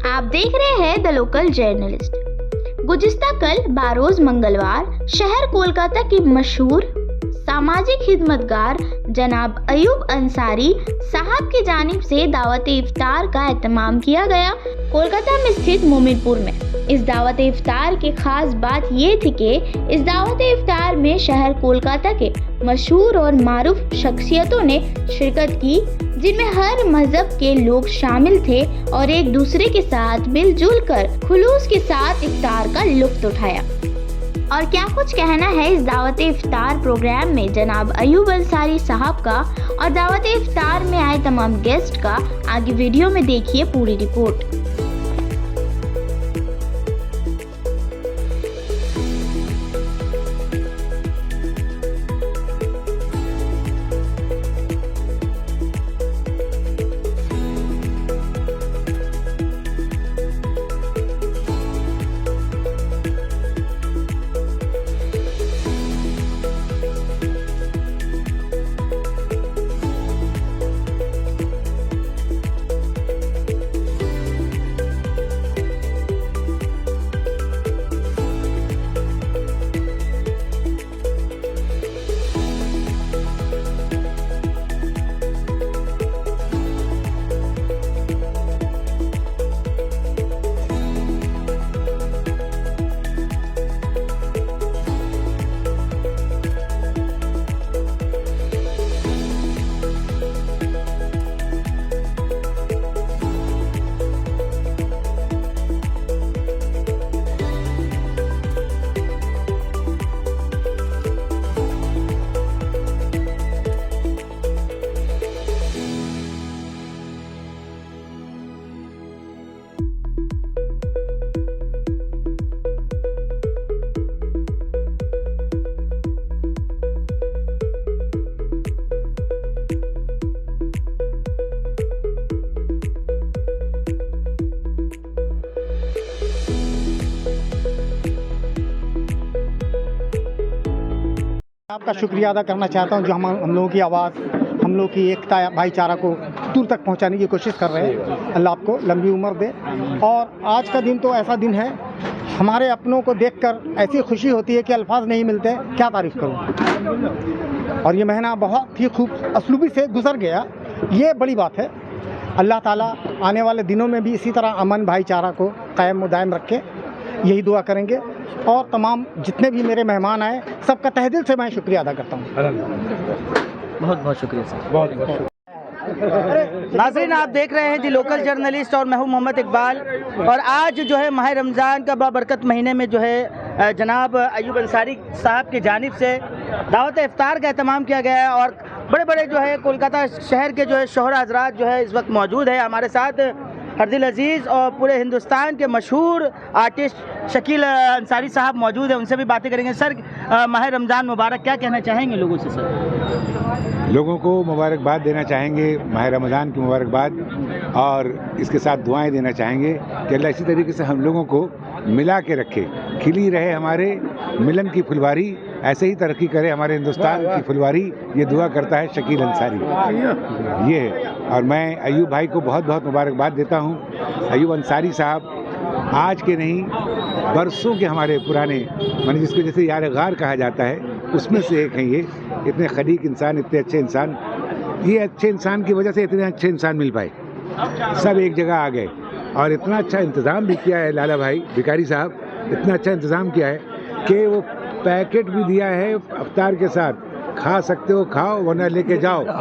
आप देख रहे हैं द लोकल जर्नलिस्ट। गुज़िश्ता कल बारोज मंगलवार शहर कोलकाता की मशहूर सामाजिक खिदमतगार जनाब अयूब अंसारी साहब की जानिब से दावत इफ्तार का एहतमाम किया गया कोलकाता में स्थित मोमिनपुर में। इस दावत इफ्तार की खास बात ये थी कि इस दावत इफ्तार में शहर कोलकाता के मशहूर और मारूफ शख्सियतों ने शिरकत की, जिनमें हर मजहब के लोग शामिल थे और एक दूसरे के साथ मिलजुल कर खुलूस के साथ इफ्तार का लुत्फ उठाया। और क्या कुछ कहना है इस दावत इफ्तार प्रोग्राम में जनाब अयूब अंसारी साहब का और दावत इफ्तार में आए तमाम गेस्ट का, आगे वीडियो में देखिए पूरी रिपोर्ट। आपका शुक्रिया अदा करना चाहता हूं जो हम लोगों की आवाज़, हम लोग की एकता भाईचारा को दूर तक पहुंचाने की कोशिश कर रहे हैं। अल्लाह आपको लंबी उम्र दे। और आज का दिन तो ऐसा दिन है, हमारे अपनों को देखकर ऐसी खुशी होती है कि अल्फाज नहीं मिलते, क्या तारीफ़ करूं। और ये महीना बहुत ही खूब असलूबी से गुजर गया, ये बड़ी बात है। अल्लाह ताला आने वाले दिनों में भी इसी तरह अमन भाईचारा को कायम व दायम रखे, यही दुआ करेंगे। और तमाम जितने भी मेरे मेहमान आए, सबका तहे दिल से मैं शुक्रिया अदा करता हूँ। बहुत बहुत शुक्रिया सर, बहुत बहुत। नाज़रीन, आप देख रहे हैं दी लोकल जर्नलिस्ट और मैं हूं मोहम्मद इकबाल। और आज जो है माह रमज़ान का बाबरकत महीने में जो है जनाब अयूब अंसारी साहब की जानिब से दावत इफ्तार का एहतमाम किया गया है। और बड़े बड़े जो है कोलकाता शहर के जो है शोहरा हज़रात जो है इस वक्त मौजूद है हमारे साथ। हरदिल अजीज़ और पूरे हिंदुस्तान के मशहूर आर्टिस्ट शकील अंसारी साहब मौजूद हैं, उनसे भी बातें करेंगे। सर, माह रमज़ान मुबारक, क्या कहना चाहेंगे लोगों से? सर, लोगों को मुबारकबाद देना चाहेंगे, माह रमज़ान की मुबारकबाद, और इसके साथ दुआएं देना चाहेंगे कि अल्लाह इसी तरीके से हम लोगों को मिला के रखे, खिली रहे हमारे मिलन की फुलवारी, ऐसे ही तरक्की करे हमारे हिंदुस्तान की फुलवारी। ये दुआ करता है शकील अंसारी। ये है, और मैं अयूब भाई को बहुत बहुत मुबारकबाद देता हूँ। अयूब अंसारी साहब आज के नहीं, बरसों के हमारे पुराने, माने जिसको जैसे यार गार कहा जाता है, उसमें से एक हैं ये। इतने खलीक इंसान, इतने अच्छे इंसान, ये अच्छे इंसान की वजह से इतने अच्छे इंसान मिल पाए, सब एक जगह आ गए। और इतना अच्छा इंतज़ाम भी किया है लाला भाई भिखारी साहब, इतना अच्छा इंतज़ाम किया है कि वो पैकेट भी दिया है इफ्तार के साथ, खा सकते हो खाओ वरना लेके जाओ। खा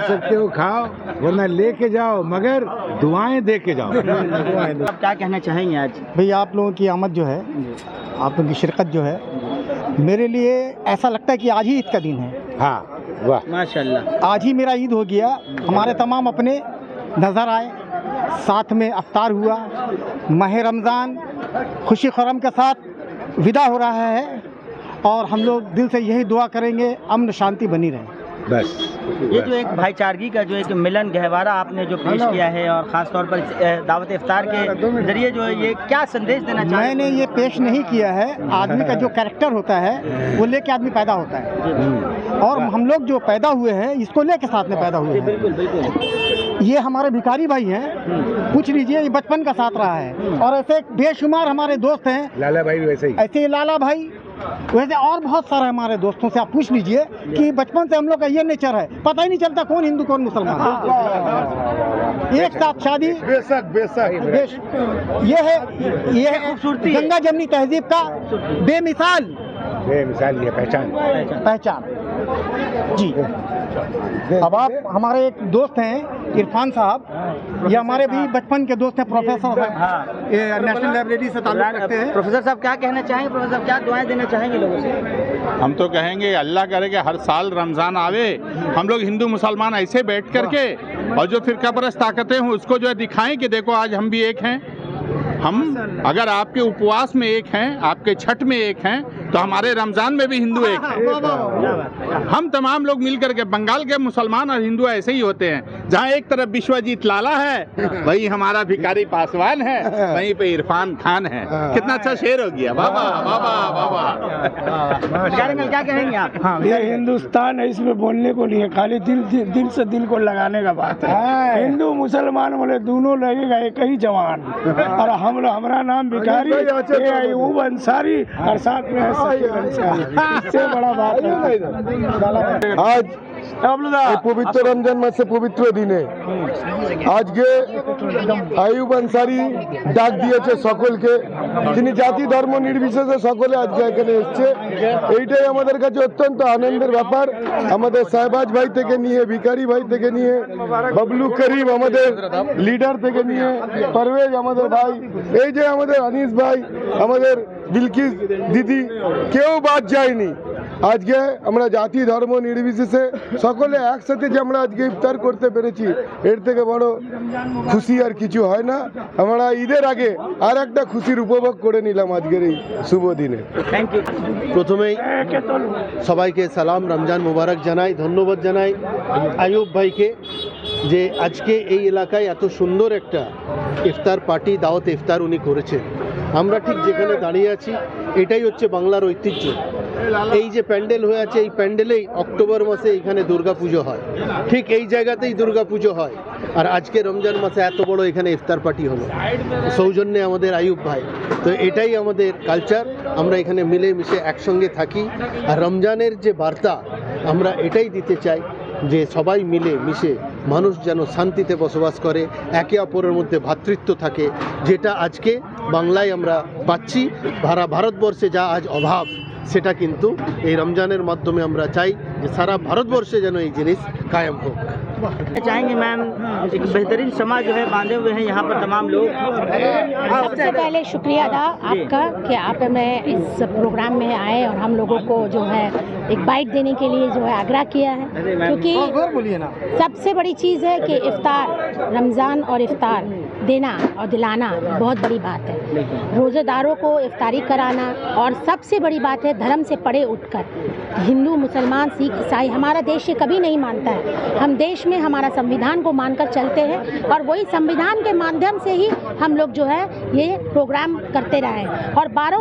सकते हो खाओ वरना लेके जाओ, मगर दुआएं दे के जाओ। आप क्या कहना चाहेंगे आज? भाई, आप लोगों की आमद जो है, आप लोगों की शिरकत जो है, मेरे लिए ऐसा लगता है कि आज ही ईद का दिन है। हाँ, वाह माशाल्लाह, आज ही मेरा ईद हो गया। हमारे तमाम अपने नज़र आए, साथ में अफ्तार हुआ। माह रमज़ान खुशी खुर्रम के साथ विदा हो रहा है और हम लोग दिल से यही दुआ करेंगे अमन शांति बनी रहे। बस। ये जो एक भाईचारगी का जो एक मिलन गहवारा आपने जो पेश किया है और ख़ास तौर पर दावत इफ्तार के जरिए जो है, ये क्या संदेश देना चाहते हैं? मैंने ये पेश नहीं किया है। आदमी का जो कैरेक्टर होता है वो लेके आदमी पैदा होता है, और हम लोग जो पैदा हुए हैं इसको लेके साथ में पैदा हुए हैं। बिल्कुल बिल्कुल। ये हमारे भिखारी भाई हैं, पूछ लीजिए, ये बचपन का साथ रहा है। और ऐसे बेशुमार हमारे दोस्त हैं, लाला भाई भी वैसे ही, ऐसे ही लाला भाई, वैसे और बहुत सारे हमारे दोस्तों से आप पूछ लीजिए कि बचपन से हम लोग का ये नेचर है, पता ही नहीं चलता कौन हिंदू कौन मुसलमान। एक साथ शादी, बेशक बेशक, ये है खूबसूरती, गंगा जमनी तहजीब का बेमिसाल ये पहचान जी। अब आप हमारे एक दोस्त हैं इरफान साहब, ये हमारे भी बचपन के दोस्त हैं, प्रोफेसर हैं, ये नेशनल लाइब्रेरी से ताल्लुक रखते हैं। प्रोफेसर साहब क्या कहना चाहेंगे? प्रोफेसर साहब क्या दुआएं देना चाहेंगे लोगों से? हम तो कहेंगे अल्लाह करे कि हर साल रमज़ान आवे, हम लोग हिंदू मुसलमान ऐसे बैठ करके और जो फिरका परस्त ताकतें हैं उसको जो है दिखाएं कि देखो आज हम भी एक हैं। हम अगर आपके उपवास में एक हैं, आपके छठ में एक हैं, तो हमारे रमज़ान में भी हिंदू एक हैं। हम तमाम लोग मिल करके, बंगाल के मुसलमान और हिंदू ऐसे ही होते हैं, जहाँ एक तरफ विश्वजीत लाला है, वहीं हमारा भिखारी पासवान है, वहीं पे इरफान खान है। कितना अच्छा शेर हो गया। बाबा बाबा बाबा। क्या कहेंगे आप? हाँ, ये हिंदुस्तान है, इसमें बोलने को नहीं है, खाली दिल से दिल को लगाने का बात है। हिंदू मुसलमान बोले दोनों लगेगा एक ही जवान, और हमारा नाम भिखारी, ये अयूब अंसारी, और साथ में है शकील अंसारी। इससे बड़ा बात है। आज এই পবিত্র রমজান মাসে পবিত্র দিনে আজকে আইয়ুব আনসারি ডাক দিয়েছে সকলকে, তিনি জাতি ধর্ম নির্বিশেষে সকলে আজকে এখানে এসছে। এইটাই আমাদের কাছে অত্যন্ত আনন্দের ব্যাপার। আমাদের সাহেবাজ ভাই থেকে নিয়ে, ভিখারি ভাই থেকে নিয়ে, বাবলু করিম আমাদের লিডার থেকে নিয়ে, পারভেজ আমাদের ভাই, এই যে আমাদের আনিস ভাই, আমাদের বিলকিস দিদি, কেউ বাদ যায়নি। আজকে আমরা জাতি ধর্ম নির্বিশেষে সকলে একসাথে যে আমরা আজকে ইফতার করতে পেরেছি, এর থেকে বড় খুশি আর কিছু হয় না। আমরা ঈদের আগে আর একটা খুশির উপভোগ করে নিলাম আজকের এই শুভ দিনে। Thank you. প্রথমেই সবাইকে সালাম, রমজান মুবারক জানাই, ধন্যবাদ জানাই আইয়ুব ভাইকে যে আজকে এই এলাকায় এত সুন্দর একটা ইফতার পার্টি, দাওয়াত ইফতার উনি করেছেন। আমরা ঠিক যেখানে দাঁড়িয়ে আছি এটাই হচ্ছে বাংলার ঐতিহ্য। এই যে প্যান্ডেল হয়ে আছে, এই প্যান্ডেলেই অক্টোবর মাসে এখানে দুর্গাপুজো হয়, ঠিক এই জায়গাতেই দুর্গাপুজো হয়। আর আজকে রমজান মাসে এত বড় এখানে ইফতার পার্টি হলো সৌজন্যে আমাদের আইয়ুব ভাই। তো এটাই আমাদের কালচার, আমরা এখানে মিলে মিশে একসঙ্গে থাকি। আর রমজানের যে বার্তা আমরা এটাই দিতে চাই যে সবাই মিলে মিশে মানুষ যেন শান্তিতে বসবাস করে, একে অপরের মধ্যে ভ্রাতৃত্ব থাকে, যেটা আজকে বাংলায় আমরা পাচ্ছি। ভারতবর্ষে যা আজ অভাব, সেটা কিন্তু এই রমজানের মাধ্যমে আমরা চাই যে সারা ভারতবর্ষে যেন এই জিনিস কায়েম হোক। चाहेंगे मैम, एक बेहतरीन समाज जो है बांधे हुए हैं यहाँ पर तमाम लोग। सबसे पहले शुक्रिया अदा आपका कि आप में इस प्रोग्राम में आए और हम लोगों को जो है एक बाइट देने के लिए जो है आग्रह किया है, क्योंकि सबसे बड़ी चीज़ है कि इफ्तार, रमज़ान और इफ्तार देना और दिलाना बहुत बड़ी बात है। रोज़ेदारों को इफ्तारी कराना, और सबसे बड़ी बात है धर्म से पड़े उठकर, हिंदू मुसलमान सिख ईसाई, हमारा देश ये कभी नहीं मानता है। हम देश में हमारा संविधान को मानकर चलते हैं, और वही संविधान के माध्यम से ही हम लोग जो है ये प्रोग्राम करते रहे। और 12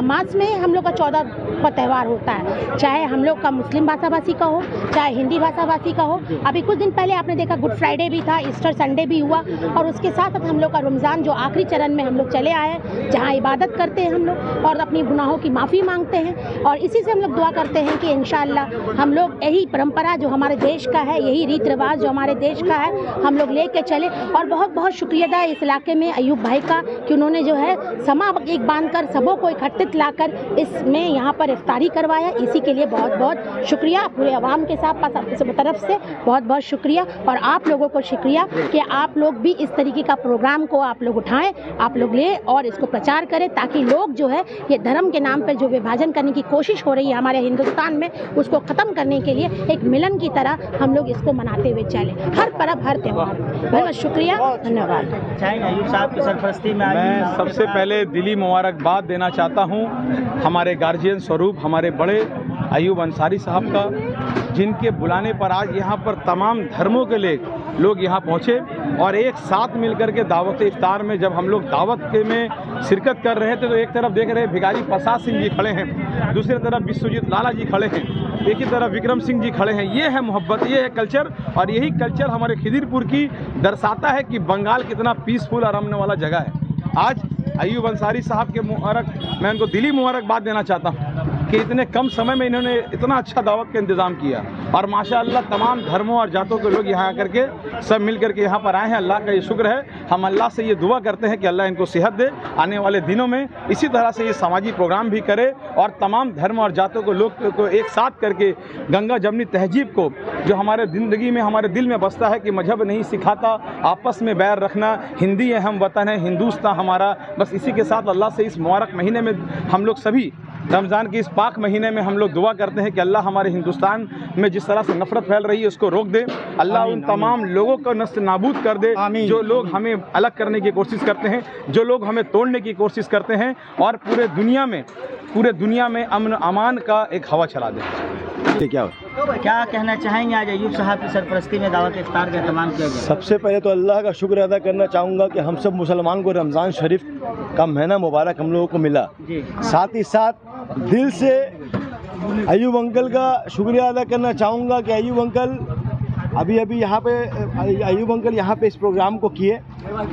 मार्च में हम लोग का 14 का त्यौहार होता है, चाहे हम लोग का मुस्लिम भाषाभाषी का हो, चाहे हिंदी भाषाभाषी का हो। अभी कुछ दिन पहले आपने देखा गुड फ्राइडे भी था, ईस्टर संडे भी हुआ, और उसके साथ साथ हम लोग का रमज़ान जो आखिरी चरण में हम लोग चले आए हैं, जहाँ इबादत करते हैं हम लोग और अपनी गुनाहों की माफ़ी मांगते हैं। और इसी से हम लोग दुआ करते हैं कि इंशाअल्लाह हम लोग यही परंपरा जो हमारे देश का है, यही रीत रिवाज जो हमारे देश का है, हम लोग लेके चले। और बहुत बहुत शुक्रिया अदा इस इलाके में अयूब भाई का कि उन्होंने जो है समा एक बांधकर सबों को इकट्ठित लाकर इसमें यहाँ पर इफ्तारी करवाया। इसी के लिए बहुत बहुत शुक्रिया, पूरे अवाम के साथ तरफ से बहुत बहुत शुक्रिया। और आप लोगों को शुक्रिया कि आप लोग भी इस तरीके का प्रोग्राम को आप लोग उठाएं, आप लोग ले और इसको प्रचार करें, ताकि लोग जो है ये धर्म के नाम पर जो विभाजन करने की कोशिश हो रही है हमारे हिंदुस्तान में, उसको ख़त्म करने के लिए एक मिलन की तरह हम लोग इसको मनाते हुए चले, हर पर्व हर त्यौहार। बहुत शुक्रिया, धन्यवाद। अयूब साहब की सरपरस्ती में मैं सबसे पहले दिली मुबारकबाद देना चाहता हूँ हमारे गार्जियन स्वरूप हमारे बड़े अयूब अंसारी साहब का, जिनके बुलाने पर आज यहाँ पर तमाम धर्मों के लोग यहाँ पहुँचे और एक साथ मिलकर के दावत इफ्तार में जब हम लोग दावत के में शिरकत कर रहे थे तो एक तरफ देख रहे भिखारी प्रसाद सिंह जी खड़े हैं, दूसरी तरफ विश्वजीत लाला जी खड़े हैं, एक ही तरफ विक्रम सिंह जी खड़े हैं। ये है मोहब्बत, ये है कल्चर, और यही कल्चर हमारे खिदिरपुर की दर्शाता है कि बंगाल कितना पीसफुल और अमन वाला जगह है। आज अयूब अंसारी साहब के मैं उनको दिली मुबारकबाद देना चाहता हूँ कि इतने कम समय में इन्होंने इतना अच्छा दावत का इंतज़ाम किया और माशाअल्लाह तमाम धर्मों और जातों के लोग यहाँ आकर के सब मिल करके यहाँ पर आए हैं। अल्लाह का ये शुक्र है। हम अल्लाह से ये दुआ करते हैं कि अल्लाह इनको सेहत दे, आने वाले दिनों में इसी तरह से ये सामाजिक प्रोग्राम भी करे और तमाम धर्म और जातों को लोग को एक साथ करके गंगा जमनी तहजीब को जो हमारे ज़िंदगी में हमारे दिल में बसता है कि मजहब नहीं सिखाता आपस में बैर रखना, हिंदी है हम वतन है हिंदुस्तान हमारा, बस इसी के साथ अल्लाह से इस मुबारक महीने में हम लोग सभी रमज़ान के इस पाक महीने में हम लोग दुआ करते हैं कि अल्लाह हमारे हिंदुस्तान में जिस तरह से नफरत फैल रही है उसको रोक दे, अल्लाह उन तमाम लोगों को नष्ट नाबूद कर दे जो लोग हमें अलग करने की कोशिश करते हैं, जो लोग हमें तोड़ने की कोशिश करते हैं, और पूरे दुनिया में अमन अमान का एक हवा चला दे। क्या कहना चाहेंगे आज अयूब साहब की सरपरस्ती में दावत इफ्तार का एहतमाम किया गया? सबसे पहले तो अल्लाह का शुक्र अदा करना चाहूँगा कि हम सब मुसलमान को रमज़ान शरीफ का महीना मुबारक हम लोगों को मिला। साथ ही साथ दिल से अयूब अंकल का शुक्रिया अदा करना चाहूँगा कि अयूब अंकल अभी यहाँ पे अयूब अंकल यहाँ पे इस प्रोग्राम को किए।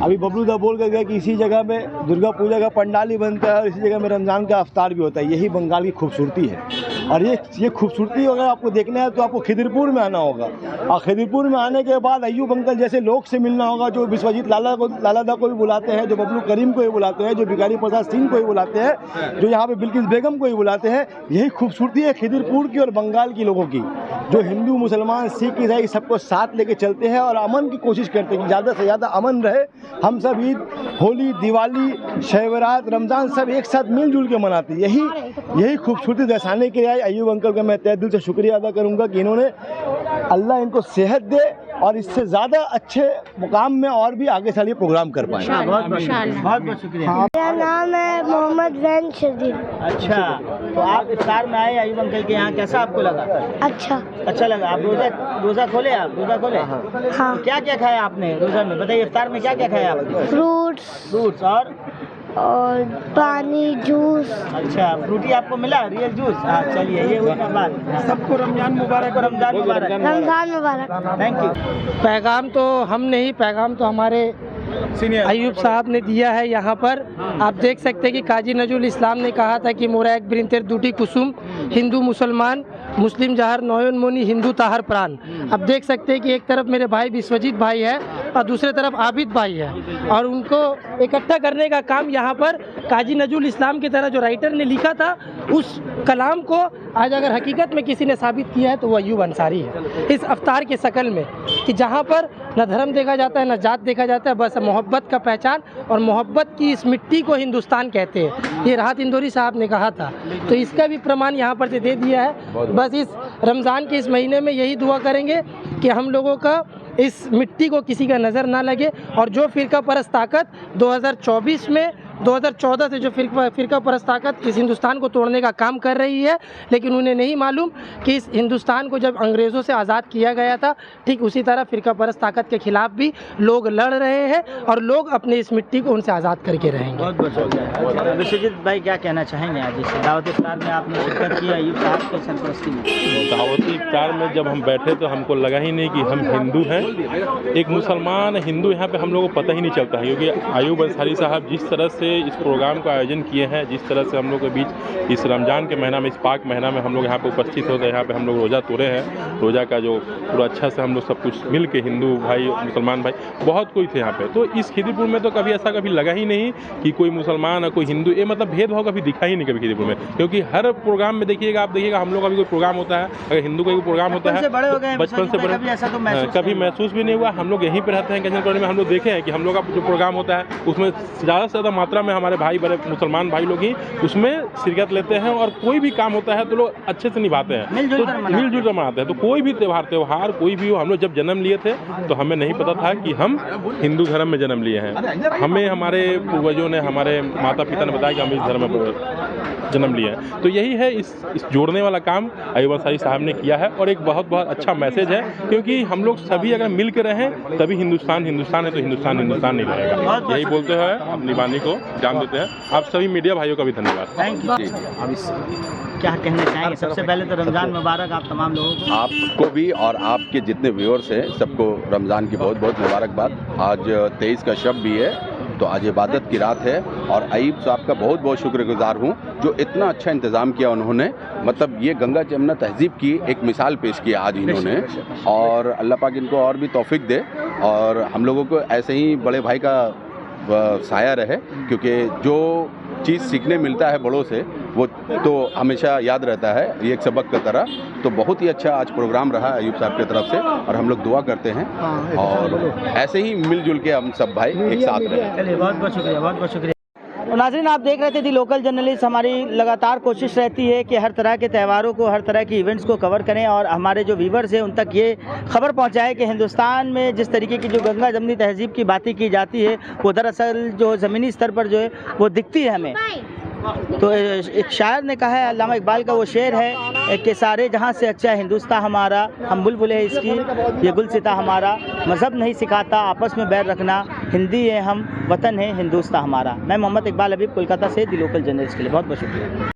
अभी बबलू दा बोल कर गए कि इसी जगह में दुर्गा पूजा का पंडाल ही बनता है और इसी जगह में रमज़ान का अफ्तार भी होता है। यही बंगाल की खूबसूरती है और ये खूबसूरती अगर आपको देखना है तो आपको खिदिरपुर में आना होगा और खिदिरपुर में आने के बाद अयूब अंकल जैसे लोग से मिलना होगा जो विश्वजीत लाला को भी बुलाते हैं, जो बबलू करीम को भी बुलाते हैं, जो भिखारी प्रसाद सिंह को भी बुलाते हैं, जो यहाँ पे बिल्किस बेगम को भी बुलाते हैं। यही खूबसूरती है खिदिरपुर की और बंगाल की लोगों की, जो हिंदू मुसलमान सिख ईसाई सबको साथ लेके चलते हैं और अमन की कोशिश करते हैं कि ज़्यादा से ज़्यादा अमन रहे। हम सब ईद, होली, दिवाली, शब बारात, रमज़ान सब एक साथ मिलजुल के मनाते हैं। यही खूबसूरती दर्शाने के लिए अयूब अंकल का मैं तहे दिल से शुक्रिया अदा करूँगा कि इन्होंने अल्लाह इनको सेहत दे और इससे ज़्यादा अच्छे मुकाम में और भी आगे चलिए प्रोग्राम कर पाएँ। बहुत शुक्रिया। मेरा नाम है मोहम्मद जैन शजीर। अच्छा, तो आप इफ्तार में आए अयूब अंकल के यहाँ, कैसा आपको लगा? अच्छा लगा। आप रोज़ा खोले? हाँ। तो क्या क्या खाया आपने रोज़ा में? बताइए, इफ्तार में क्या क्या खाया आपने? फ्रूट्स और पानी, जूस। अच्छा, फ्रूटी आपको मिला, रियल जूस? हाँ, चलिए, ये हुई ना बात। सबको रमजान मुबारक। रमजान मुबारक। Thank you. पैगाम तो हम नहीं, पैगाम तो हमारे अयूब साहब ने दिया है। यहाँ पर आप देख सकते हैं कि काजी नजुल इस्लाम ने कहा था कि मोरा एक ब्रिंतेर दूटी कुसुम, हिंदू मुसलमान मुस्लिम जहर नौयन मोनी हिंदू ताहर प्राण। अब देख सकते हैं कि एक तरफ मेरे भाई विश्वजीत भाई है और दूसरे तरफ आबिद भाई है और उनको इकट्ठा करने का काम यहाँ पर काजी नजुल इस्लाम की तरह जो राइटर ने लिखा था उस कलाम को आज अगर हकीकत में किसी ने साबित किया है तो वो अयूब अंसारी है। इस अफ्तार के शकल में कि जहाँ पर न धर्म देखा जाता है न जात देखा जाता है, बस मोहब्बत का पहचान और मोहब्बत की इस मिट्टी को हिंदुस्तान कहते हैं। ये राहत इंदौरी साहब ने कहा था, तो इसका भी प्रमाण यहाँ पर से दे दिया है। बस इस रमज़ान के इस महीने में यही दुआ करेंगे कि हम लोगों का इस मिट्टी को किसी का नज़र ना लगे और जो फ़िरका परस्त ताकत 2024 में 2014 से जो फ़िरका परस्त ताकत इस हिंदुस्तान को तोड़ने का काम कर रही है, लेकिन उन्हें नहीं मालूम कि इस हिंदुस्तान को जब अंग्रेज़ों से आज़ाद किया गया था ठीक उसी तरह फ़िरका परस्त ताकत के खिलाफ भी लोग लड़ रहे हैं और लोग अपने इस मिट्टी को उनसे आज़ाद करके रहेंगे। बहुत विश्वजीत भाई, क्या कहना चाहेंगे? आज इस दावत इफ्तार में आपने शिरकत की अयूब साहब के सरपरस्ती में। दावत इफ्तार में जब हम बैठे तो हमको लगा ही नहीं कि हम हिंदू हैं, एक मुसलमान हिंदू यहाँ पे हम लोगों को पता ही नहीं चलता है, क्योंकि अयूब अंसारी साहब जिस तरह से इस प्रोग्राम का आयोजन किए हैं, जिस तरह से हम लोग के बीच इस रमज़ान के महीना में, इस पाक महीना में हम लोग यहाँ पे उपस्थित होकर यहाँ पे हम लोग रोज़ा तोड़े हैं। रोज़ा का जो पूरा अच्छा से हम लोग सब कुछ मिल के हिंदू भाई मुसलमान भाई बहुत कोई थे यहाँ पे, तो इस खिदिरपुर में तो कभी ऐसा कभी लगा ही नहीं कि कोई मुसलमान है कोई हिंदू, ये मतलब भेदभाव कभी दिखा ही नहीं कभी खिदिरपुर में। क्योंकि हर प्रोग्राम में देखिएगा, आप देखिएगा हम लोग का भी कोई प्रोग्राम होता है, अगर हिंदू का कोई प्रोग्राम होता है बचपन से बड़े कभी महसूस भी नहीं हुआ। हम लोग यहीं पर रहते हैं कैंचन कॉलोनी में, हम लोग देखे हैं कि हम लोग का जो प्रोग्राम होता है उसमें ज़्यादा से ज़्यादा मात्रा में हमारे भाई बड़े मुसलमान भाई लोग ही उसमें शिरकत लेते हैं और कोई भी काम होता है तो लोग अच्छे से निभाते हैं, मिलजुल कर मनाते हैं। तो कोई भी त्यौहार कोई भी हो, हम लोग जब जन्म लिए थे तो हमें नहीं पता था कि हम हिंदू धर्म में जन्म लिए हैं। हमें हमारे पूर्वजों ने, हमारे माता पिता ने बताया कि हम इस धर्म में जन्म लिए हैं। तो यही है इस जोड़ने वाला काम अयूब अंसारी साहब ने किया है और एक बहुत बहुत अच्छा मैसेज है, क्योंकि हम लोग सभी अगर मिल कर रहें तभी हिंदुस्तान हिंदुस्तान है, तो हिंदुस्तान हिंदुस्तान नहीं रहेगा। यही बोलते हुए अपनी वाणी को जान देते हैं। आप सभी मीडिया भाइयों का भी धन्यवाद। Thank you. अब इस क्या कहना चाहेंगे? सबसे पहले तो रमज़ान मुबारक आप तमाम लोगों को। आपको भी और आपके जितने व्यूअर्स हैं सबको रमज़ान की बहुत बहुत मुबारकबाद। आज 23 का शब भी है, तो आज इबादत की रात है और अयूब साहब का बहुत बहुत शुक्रगुजार हूँ जो इतना अच्छा इंतज़ाम किया उन्होंने। मतलब ये गंगा जमुना तहजीब की एक मिसाल पेश की आज इन्होंने, और अल्लाह पाक इनको और भी तौफीक दे और हम लोगों को ऐसे ही बड़े भाई का साया रहे, क्योंकि जो चीज़ सीखने मिलता है बड़ों से वो तो हमेशा याद रहता है, ये एक सबक की तरह। तो बहुत ही अच्छा आज प्रोग्राम रहा अयूब साहब की तरफ से और हम लोग दुआ करते हैं और ऐसे ही मिलजुल के हम सब भाई एक साथ रहें। चलिए बहुत बहुत शुक्रिया, बहुत बहुत शुक्रिया। और नाज़रीन आप देख रहे थे दी लोकल जर्नलिस्ट। हमारी लगातार कोशिश रहती है कि हर तरह के त्यौहारों को, हर तरह के इवेंट्स को कवर करें और हमारे जो व्यूवर्स हैं उन तक ये खबर पहुंचाएं कि हिंदुस्तान में जिस तरीके की जो गंगा जमुनी तहजीब की बातें की जाती है वो दरअसल जो ज़मीनी स्तर पर जो है वो दिखती है हमें। तो एक शायर ने कहा है, अल्लामा इकबाल का वो शेर है कि सारे जहाँ से अच्छा हिंदुस्तान हमारा, हम बुलबुल है इसकी ये गुलसिता हमारा, मज़हब नहीं सिखाता आपस में बैर रखना, हिंदी है हम वतन है हिंदुस्तान हमारा। मैं मोहम्मद इकबाल हबीब कोलकाता से दी लोकल जर्नलिस्ट के लिए बहुत बहुत शुक्रिया।